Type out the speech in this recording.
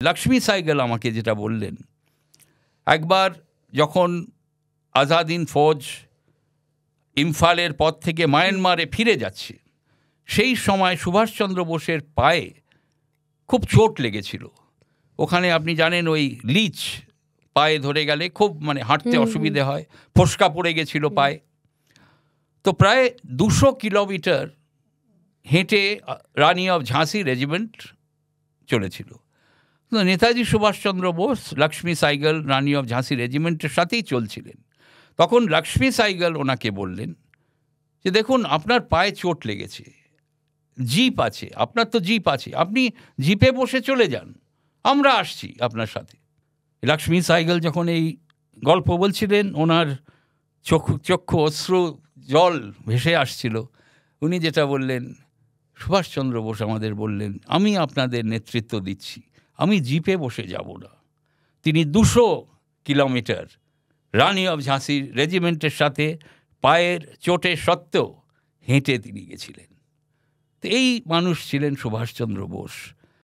লক্ষ্মী সাইগল আমাকে যেটা বললেন, একবার যখন আজাদিন ফৌজ ইম্ফালের পথ থেকে মায়ানমারে ফিরে যাচ্ছে, সেই সময় সুভাষচন্দ্র বোসের পায়ে খুব চোট লেগেছিল। ওখানে আপনি জানেন ওই লিচ পায়ে ধরে গেলে খুব মানে হাঁটতে অসুবিধে হয়, ফোসকা পড়ে গেছিল পায়ে। তো প্রায় 200 কিলোমিটার হেঁটে রানী অফ ঝাঁসি রেজিমেন্ট চলেছিল। তো নেতাজি সুভাষচন্দ্র বোস লক্ষ্মী সাইগল রানী অফ ঝাঁসি রেজিমেন্টের সাথেই চলছিলেন। তখন লক্ষ্মী সাইগল ওনাকে বললেন যে দেখুন, আপনার পায়ে চোট লেগেছে, জিপ আছে, আপনার তো জিপ আছে, আপনি জিপে বসে চলে যান, আমরা আসছি আপনার সাথে। লক্ষ্মী সাইগল যখন এই গল্প বলছিলেন, ওনার চক্ষু অশ্রু জল ভেসে আসছিল। উনি যেটা বললেন, সুভাষচন্দ্র বোস আমাদের বললেন, আমি আপনাদের নেতৃত্ব দিচ্ছি, আমি জিপে বসে যাব না। তিনি 200 কিলোমিটার রানী অফ ঝাঁসির রেজিমেন্টের সাথে পায়ের চোটে সত্ত্বেও হেঁটে তিনি গেছিলেন। তো এই মানুষ ছিলেন সুভাষচন্দ্র বোস।